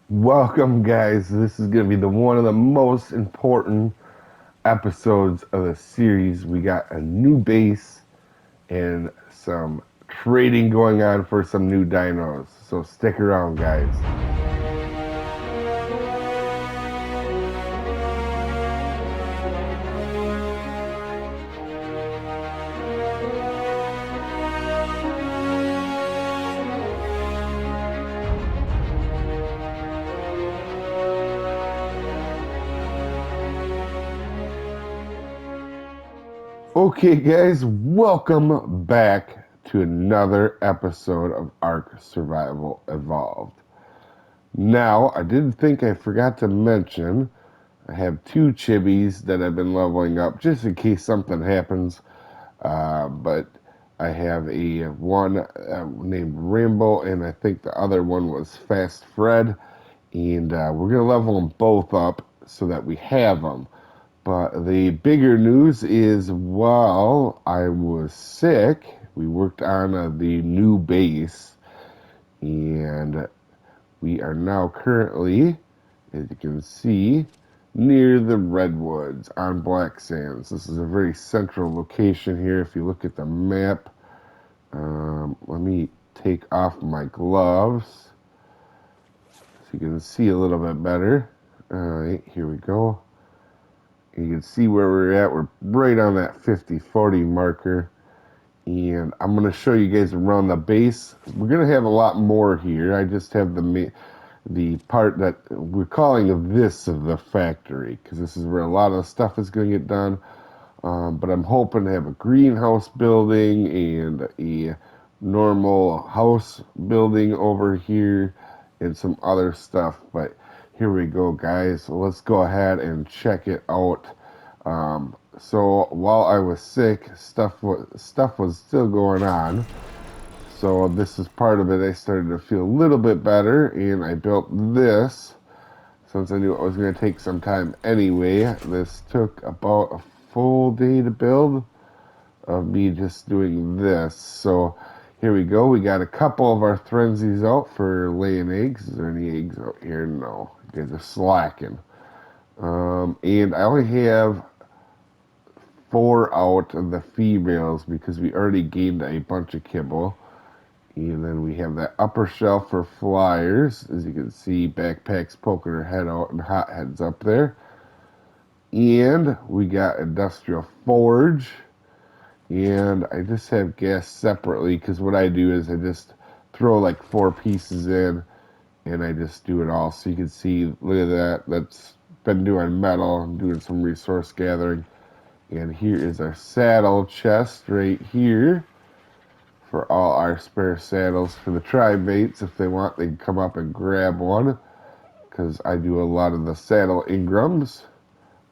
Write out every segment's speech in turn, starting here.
Welcome, guys. This is going to be the one of the most important episodes of the series. We got a new base and some trading going on for some new dinos. So stick around, guys. Okay, guys, welcome back to another episode of Ark Survival Evolved. Now, I did think I forgot to mention I have two chibis that I've been leveling up just in case something happens. But I have a one named Rainbow, and I think the other one was Fast Fred. And we're going to level them both up so that we have them. But the bigger news is while I was sick, we worked on the new base, and we are now currently, as you can see, near the redwoods on Black Sands. This is a very central location here. If you look at the map, let me take off my gloves so you can see a little bit better. All right, here we go. You can see where we're at. We're right on that 50-40 marker. And I'm going to show you guys around the base. We're going to have a lot more here. I just have the part that we're calling this of the factory, because this is where a lot of the stuff is going to get done. But I'm hoping to have a greenhouse building and a normal house building over here and some other stuff. But here we go, guys. So let's go ahead and check it out. So while I was sick, stuff was still going on. So this is part of it. I started to feel a little bit better, and I built this since I knew it was going to take some time anyway. This took about a full day to build of me just doing this. So here we go. We got a couple of our Thrensies out for laying eggs. Is there any eggs out here? No. You guys are slacking. And I only have 4 out of the females because we already gained a bunch of kibble. And then we have that upper shelf for flyers. As you can see, backpacks poking her head out and hotheads up there. And we got industrial forge. And I just have gas separately because what I do is I just throw like 4 pieces in and I just do it all. So you can see, look at that. That's been doing metal and doing some resource gathering. And here is our saddle chest right here for all our spare saddles for the tribe mates. If they want, they can come up and grab one because I do a lot of the saddle ingrams.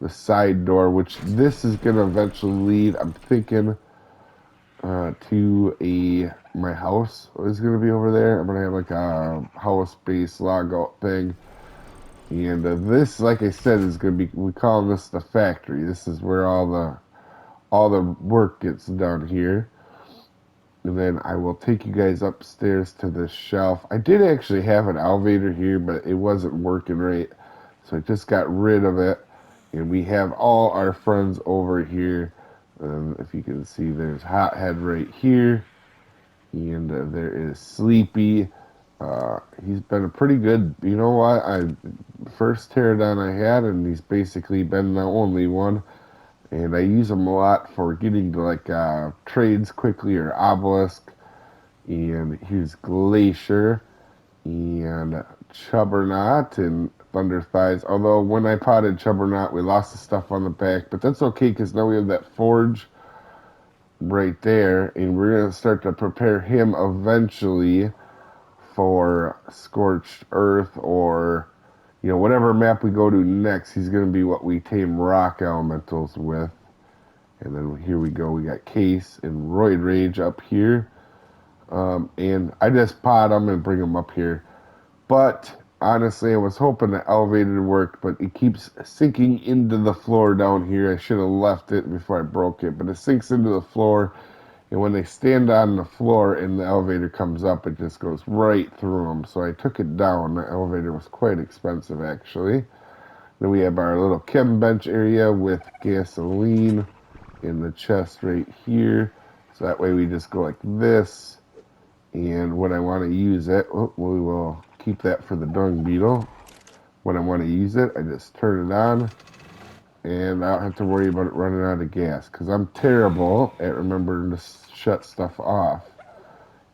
The side door, which this is going to eventually lead, I'm thinking, to my house is going to be over there. I'm going to have like a house-based logout thing. And this, like I said, is going to be, we call this the factory. This is where all the work gets done here. And then I will take you guys upstairs to this shelf. I did actually have an elevator here, but it wasn't working right. So I just got rid of it. And we have all our friends over here. If you can see, there's Hothead right here. And there is Sleepy. He's been a pretty good, you know what, first pterodon I had, and he's basically been the only one. And I use him a lot for getting to like trades quickly or obelisk. And here's Glacier and Chubberknot and Thunder Thighs. Although when I potted Chubberknot, we lost the stuff on the back, but that's okay because now we have that forge right there, and we're gonna start to prepare him eventually for Scorched Earth or whatever map we go to next. He's gonna be what we tame rock elementals with. And then here we go. We got Case and Roid Rage up here. And I just pot them and bring them up here. But honestly, I was hoping the elevator worked, but it keeps sinking into the floor down here. I should have left it before I broke it, but it sinks into the floor. And when they stand on the floor and the elevator comes up, it just goes right through them. So I took it down. The elevator was quite expensive, actually. Then we have our little chem bench area with gasoline in the chest right here. So that way we just go like this. And when I want to use it, we will keep that for the dung beetle. When I want to use it, I just turn it on. And I don't have to worry about it running out of gas. Because I'm terrible at remembering to shut stuff off.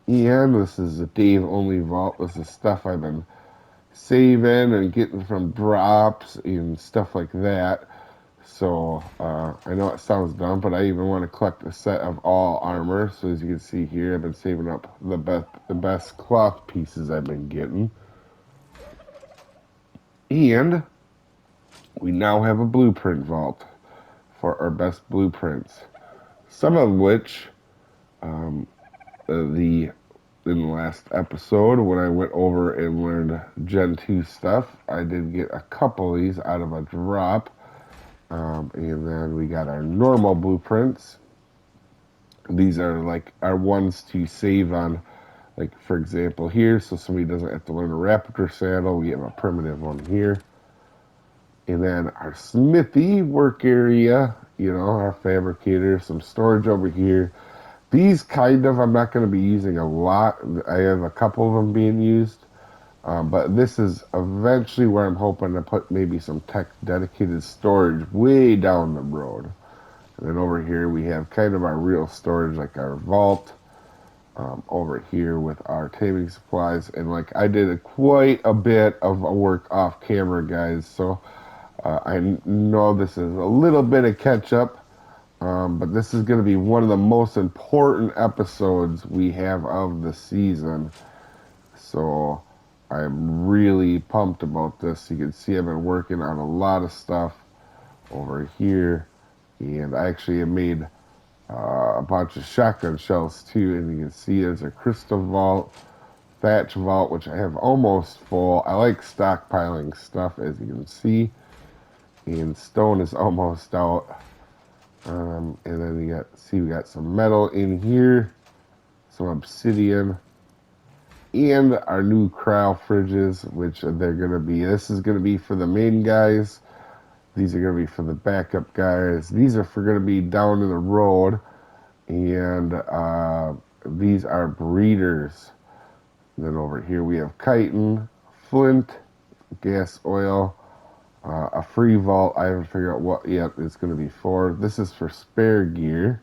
And this is a Dave only vault. This is stuff I've been saving and getting from drops and stuff like that. So I know it sounds dumb, but I even want to collect a set of all armor. So as you can see here, I've been saving up the best cloth pieces I've been getting. And we now have a blueprint vault for our best blueprints. Some of which in the last episode when I went over and learned Gen 2 stuff, I did get a couple of these out of a drop. And then we got our normal blueprints. These are like our ones to save on, like for example here, so somebody doesn't have to learn a raptor saddle. We have a primitive one here. And then our smithy work area, our fabricator, some storage over here. These I'm not going to be using a lot. I have a couple of them being used. But this is eventually where I'm hoping to put maybe some tech dedicated storage way down the road. And then over here we have kind of our real storage, like our vault. Over here with our taming supplies. And like I did quite a bit of work off camera, guys. So I know this is a little bit of catch up. But this is going to be one of the most important episodes we have of the season. So I'm really pumped about this. You can see I've been working on a lot of stuff over here. And I actually have made a bunch of shotgun shells too. And you can see there's a crystal vault, thatch vault, which I have almost full. I like stockpiling stuff, as you can see. And stone is almost out. And then we got some metal in here, some obsidian, and our new cryo fridges, which they're going to be. This is going to be for the main guys. These are going to be for the backup guys. These are going to be down in the road, and these are breeders. And then over here we have chitin, flint, gas oil, a free vault. I haven't figured out what yet it's going to be for. This is for spare gear.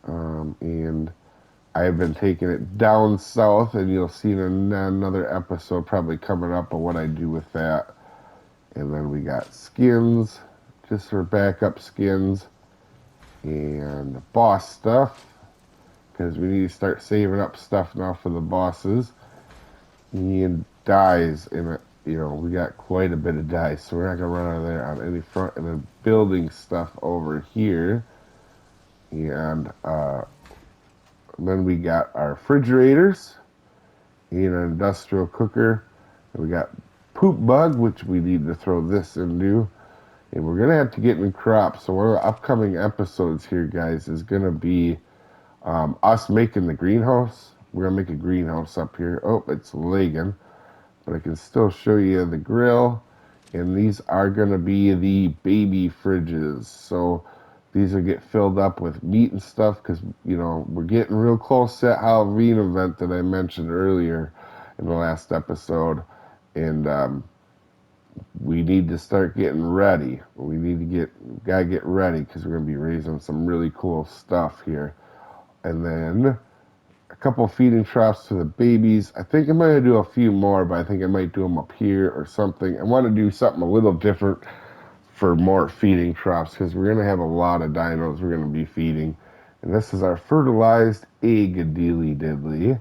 And I've been taking it down south, and you'll see in another episode probably coming up of what I do with that. And then we got skins, just for backup skins, and boss stuff, because we need to start saving up stuff now for the bosses. And dyes in it. We got quite a bit of dyes, so we're not going to run out of there on any front. And then building stuff over here. And then we got our refrigerators and an industrial cooker. And we got poop bug, which we need to throw this into. And we're going to have to get in crops. So one of the upcoming episodes here, guys, is going to be us making the greenhouse. We're going to make a greenhouse up here. Oh, it's lagging. But I can still show you the grill. And these are going to be the baby fridges. So these will get filled up with meat and stuff because, we're getting real close to that Halloween event that I mentioned earlier in the last episode. And we need to start getting ready. Gotta get ready because we're going to be raising some really cool stuff here. And then a couple feeding troughs to the babies. I think I'm going to do a few more, but I think I might do them up here or something. I want to do something a little different for more feeding troughs because we're going to have a lot of dinos we're going to be feeding. And this is our fertilized egg dealy diddly.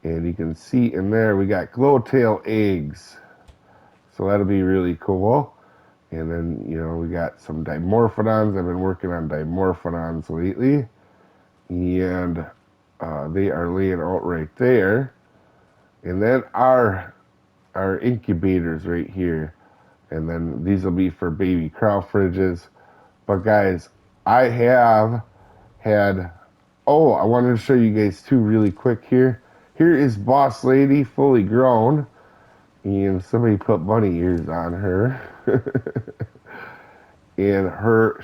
And you can see in there we got glowtail eggs. So that'll be really cool. And then, we got some dimorphodons. I've been working on dimorphodons lately. And they are laying out right there. And then our incubators right here. And then these will be for baby crow fridges. But guys, I have had Oh, I wanted to show you guys too really quick here. Here is Boss Lady fully grown, and somebody put bunny ears on her. And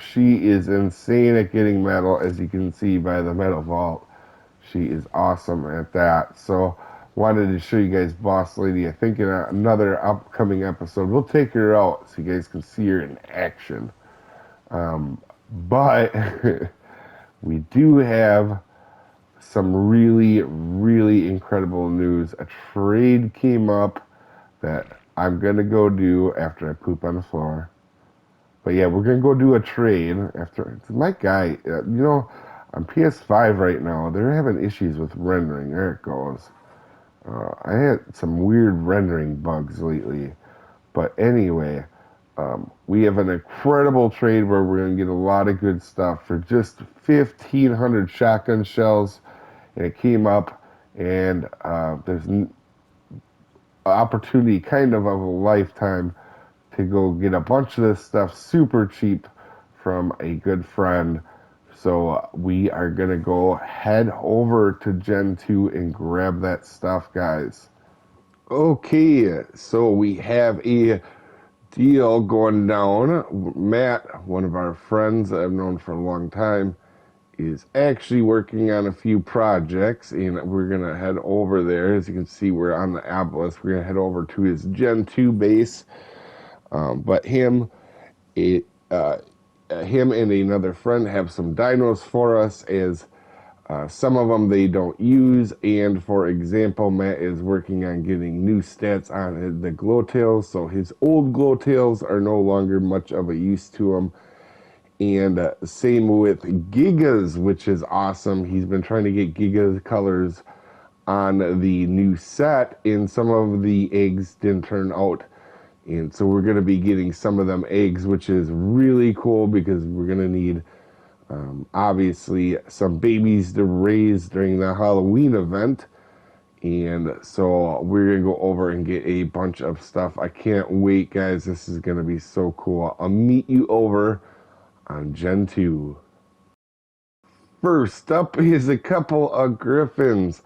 she is insane at getting metal, as you can see by the metal vault. She is awesome at that. So wanted to show you guys Boss Lady. I think in another upcoming episode we'll take her out so you guys can see her in action. But we do have some really, really incredible news. A trade came up that I'm gonna go do after I poop on the floor. But yeah, we're gonna go do a trade after my guy. On PS5 right now, they're having issues with rendering. There it goes. I had some weird rendering bugs lately. But anyway, we have an incredible trade where we're gonna get a lot of good stuff for just 1,500 shotgun shells, and it came up, and there's an opportunity kind of a lifetime to go get a bunch of this stuff super cheap from a good friend. So we are going to go head over to Gen 2 and grab that stuff, guys. Okay, so we have a deal going down. Matt, one of our friends that I've known for a long time, is actually working on a few projects, and we're going to head over there. As you can see, we're on the Obelisk. We're going to head over to his Gen 2 base. But him and another friend have some dinos for us, as some of them they don't use. And for example, Matt is working on getting new stats on the glowtails, so his old glowtails are no longer much of a use to him. And same with Gigas, which is awesome. He's been trying to get Giga colors on the new set, and some of the eggs didn't turn out. And so we're going to be getting some of them eggs, which is really cool because we're going to need, obviously, some babies to raise during the Halloween event. And so we're going to go over and get a bunch of stuff. I can't wait, guys. This is going to be so cool. I'll meet you over on Gen 2. First up is a couple of Griffins.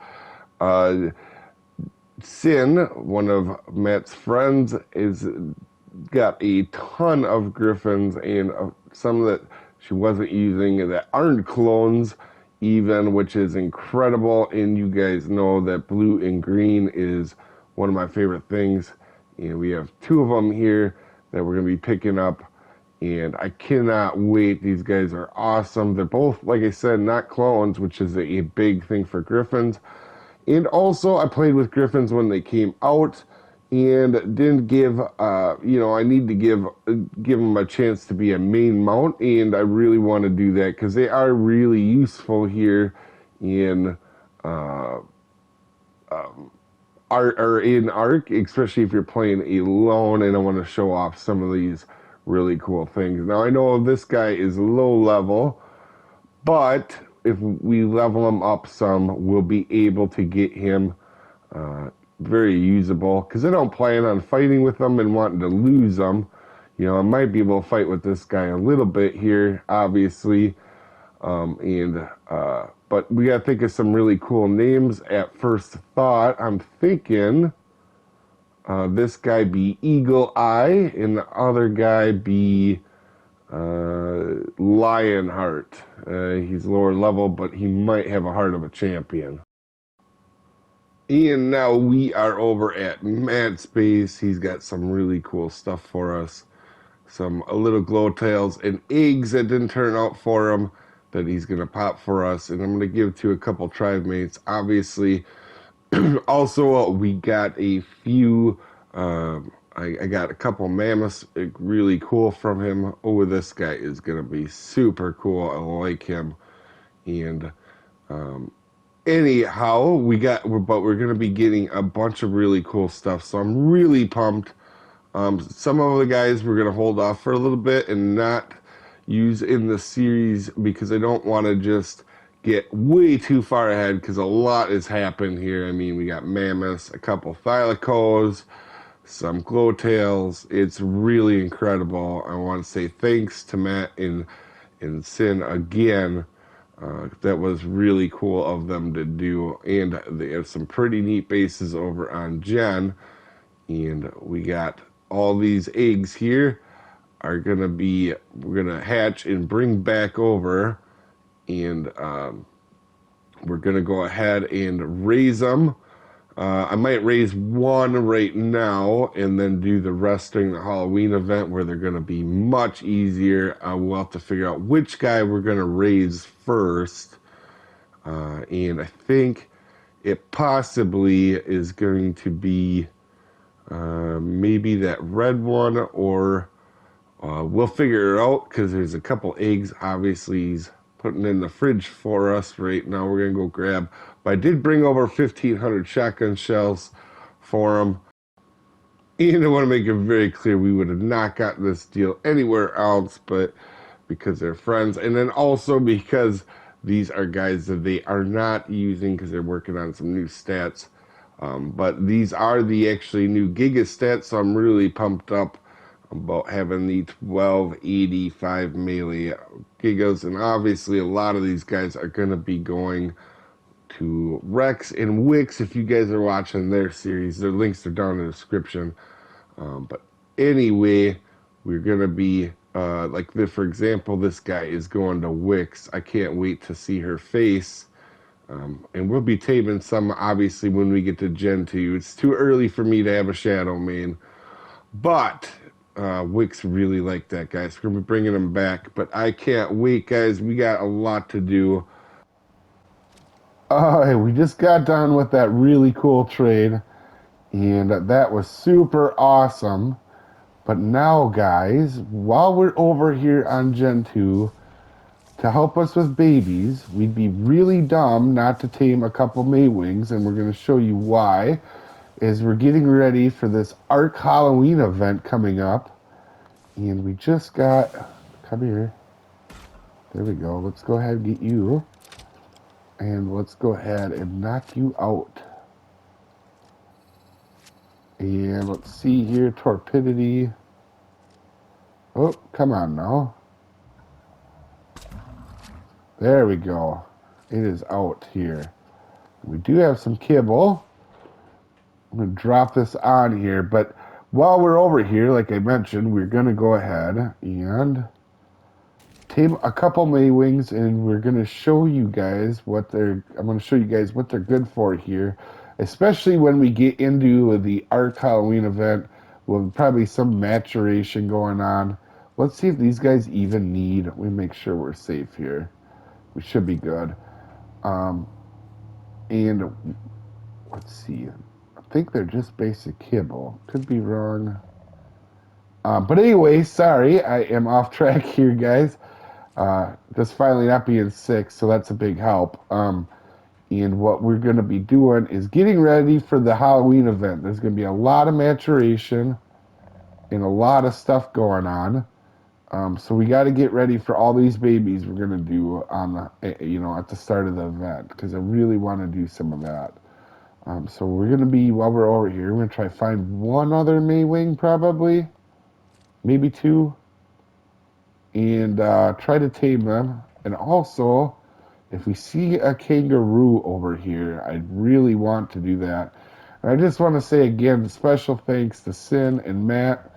Sin, one of Matt's friends, is got a ton of Griffins, and some that she wasn't using that aren't clones even, which is incredible. And you guys know that blue and green is one of my favorite things. And we have two of them here that we're going to be picking up, and I cannot wait. These guys are awesome. They're both, like I said, not clones, which is a big thing for Griffins. And also, I played with Griffins when they came out, and didn't give, I need to give them a chance to be a main mount, and I really want to do that because they are really useful here in Ark, especially if you're playing alone, and I want to show off some of these really cool things. Now, I know this guy is low level, but if we level him up some, we'll be able to get him very usable, because I don't plan on fighting with them and wanting to lose them. I might be able to fight with this guy a little bit here, obviously. But we got to think of some really cool names at first thought. I'm thinking this guy be Eagle Eye, and the other guy be Lionheart. He's lower level, but he might have a heart of a champion. And now we are over at Matt's base. He's got some really cool stuff for us. Some little glowtails and eggs that didn't turn out for him that he's going to pop for us. And I'm going to give to a couple tribe mates, obviously. Also, we got a few... I got a couple mammoths, really cool from him. Oh, this guy is going to be super cool. I like him. And anyhow, we're going to be getting a bunch of really cool stuff. So I'm really pumped. Some of the guys we're going to hold off for a little bit and not use in the series, because I don't want to just get way too far ahead, because a lot has happened here. I mean, we got mammoths, a couple thylicos, some glowtails. It's really incredible. I want to say thanks to Matt and Sin again. That was really cool of them to do. And they have some pretty neat bases over on Gen. And we got all these eggs here are gonna be, we're gonna hatch and bring back over. And we're gonna go ahead and raise them. I might raise one right now and then do the rest during the Halloween event where they're going to be much easier. We'll have to figure out which guy we're going to raise first. And I think it possibly is going to be maybe that red one, or we'll figure it out because there's a couple eggs. Obviously, he's putting in the fridge for us right now. We're going to go grab. But I did bring over 1,500 shotgun shells for him. And I want to make it very clear we would have not gotten this deal anywhere else, but because they're friends. And then also because these are guys that they are not using because they're working on some new stats. But these are the actually new Giga stats, so I'm really pumped up about having the 1285 melee Gigas. And obviously a lot of these guys are going to be going to Rex and Wix if you guys are watching their series. Their links are down in the description. But anyway, we're going to be, like this, for example, this guy is going to Wix. I can't wait to see her face. And we'll be taming some, obviously, when we get to Gen 2. It's too early for me to have a Shadow main. But Wix really liked that guy, so we're going to be bringing him back. But I can't wait, guys. We got a lot to do. We just got done with that really cool trade, and that was super awesome. But now, guys, while we're over here on Gen 2, to help us with babies, we'd be really dumb not to tame a couple Maywings, and we're going to show you why, as we're getting ready for this Ark Halloween event coming up. And we just got, come here, there we go, let's go ahead and get you. And let's go ahead and knock you out. And let's see here, torpidity. Oh, come on now. There we go. It is out here. We do have some kibble. I'm going to drop this on here. But while we're over here, like I mentioned, we're going to go ahead and tame a couple Maywings, and we're going to show you guys what they're, I'm going to show you guys what they're good for here, especially when we get into the Ark Halloween event with probably some maturation going on. Let's see if these guys even need, we make sure we're safe here. We should be good. And let's see, I think they're just basic kibble. Could be wrong. But anyway, sorry, I am off track here, guys. Just finally not being sick, so that's a big help. And what we're going to be doing is getting ready for the Halloween event. There's going to be a lot of maturation and a lot of stuff going on. So we got to get ready for all these babies we're going to do on the, at the start of the event, because I really want to do some of that. So we're going to be, while we're over here, we're going to try to find one other Maywing, probably, maybe two, and try to tame them. And also, if we see a kangaroo over here, I really want to do that. And I just want to say again, special thanks to Sin and Matt.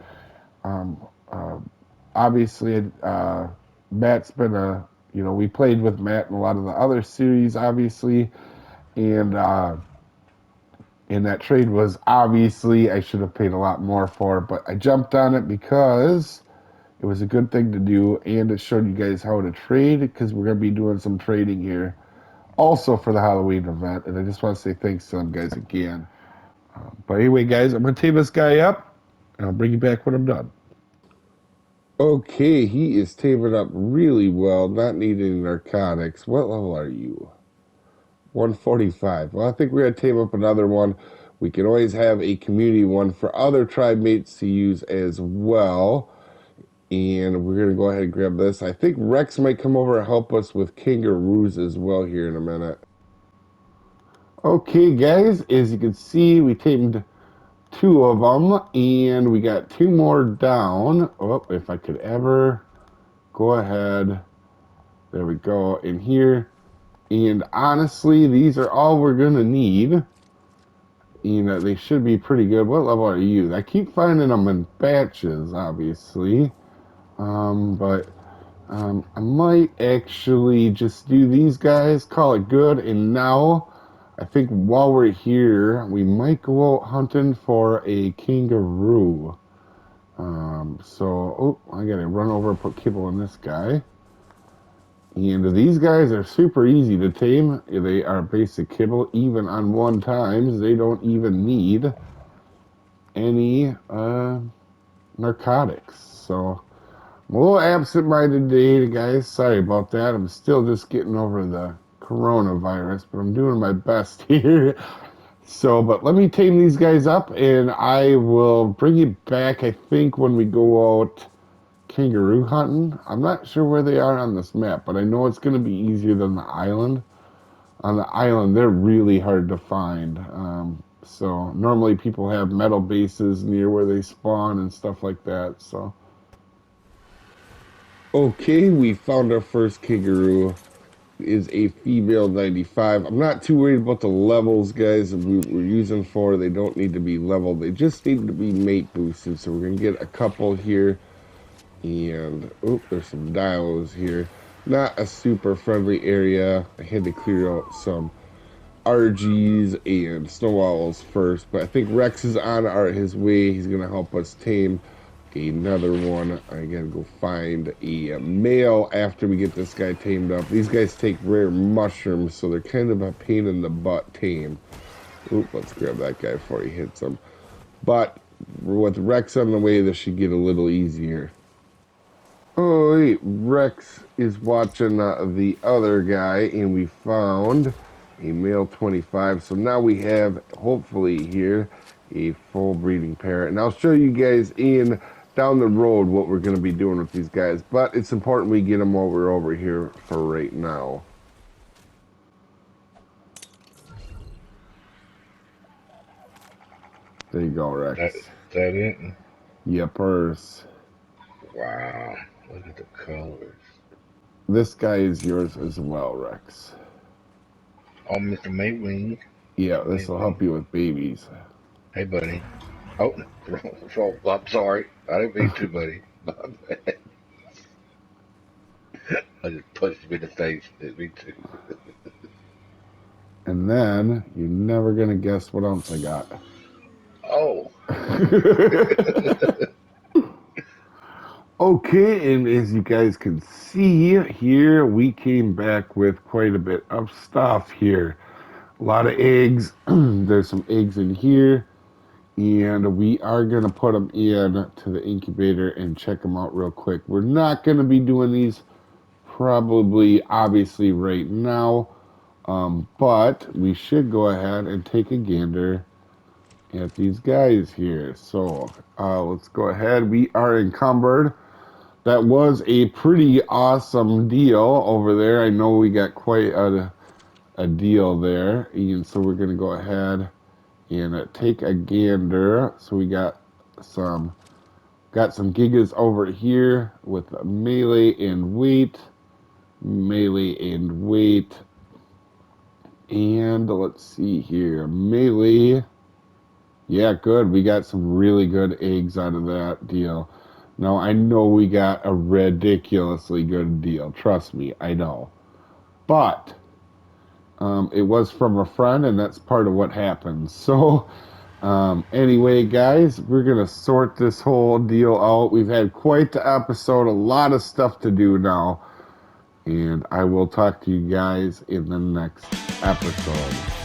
Obviously, Matt's been we played with Matt in a lot of the other series, obviously, and that trade was obviously, I should have paid a lot more for, but I jumped on it because it was a good thing to do, and it showed you guys how to trade, because we're going to be doing some trading here also for the Halloween event, and I just want to say thanks to them guys again. But anyway, guys, I'm going to tame this guy up, and I'll bring you back when I'm done. Okay, he is taming up really well, not needing narcotics. What level are you? 145. Well, I think we're going to tame up another one. We can always have a community one for other tribe mates to use as well. And we're going to go ahead and grab this. I think Rex might come over and help us with kangaroos as well here in a minute. Okay, guys, as you can see, we tamed two of them, and we got two more down. Oh, if I could ever go ahead. There we go. In here, And honestly, these are all we're going to need. You know, they should be pretty good. What level are you? I keep finding them in batches, obviously. But I might actually just do these guys, call it good. And now, I think while we're here, we might go out hunting for a kangaroo. So, I gotta run over and put kibble on this guy. And these guys are super easy to tame. They are basic kibble, even on 1 times. They don't even need any narcotics. So I'm a little absent-minded today, guys. Sorry about that. I'm still just getting over the coronavirus, but I'm doing my best here. So, but let me tame these guys up, and I will bring you back, I think, when we go out kangaroo hunting. I'm not sure where they are on this map, but I know it's going to be easier than the island. On the island, they're really hard to find. So normally people have metal bases near where they spawn and stuff like that. So, okay, we found our first kangaroo. Is a female 95. I'm not too worried about the levels, guys, that we're using for. They don't need to be leveled. They just need to be mate boosted. So we're going to get a couple here. And, oh, there's some dials here. Not a super friendly area. I had to clear out some RGs and snow owls first. But I think Rex is on his way. He's going to help us tame another one. I gotta go find a male after we get this guy tamed up. These guys take rare mushrooms, so they're kind of a pain in the butt tame. Oop, let's grab that guy before he hits him. But with Rex on the way, this should get a little easier. Oh, wait, Rex is watching the other guy, and we found a male 25. So now we have, hopefully here, a full breeding pair. And I'll show you guys down the road what we're going to be doing with these guys, but it's important we get them while we're over here for right now. There you go, Rex. That it? Yepers. Wow, look at the colors. This guy is yours as well, Rex. Oh, Mr. Maywing. Yeah, this will help you with babies. Hey, buddy. Oh, I'm sorry. I didn't mean to, buddy. I just punched him in the face. Didn't mean to. And then, you're never going to guess what else I got. Oh. Okay, and as you guys can see here, we came back with quite a bit of stuff here. A lot of eggs. There's some eggs in here. And we are going to put them in to the incubator and check them out real quick. We're not going to be doing these probably, obviously, right now. But we should go ahead and take a gander at these guys here. So let's go ahead. We are encumbered. That was a pretty awesome deal over there. I know we got quite a deal there. And so we're going to go ahead and take a gander. So we got some gigas over here with melee and weight. And let's see here. Melee. Yeah, good. We got some really good eggs out of that deal. Now, I know we got a ridiculously good deal. Trust me, I know. But it was from a friend, and that's part of what happens. So, anyway, guys, we're going to sort this whole deal out. We've had quite the episode, a lot of stuff to do now. And I will talk to you guys in the next episode.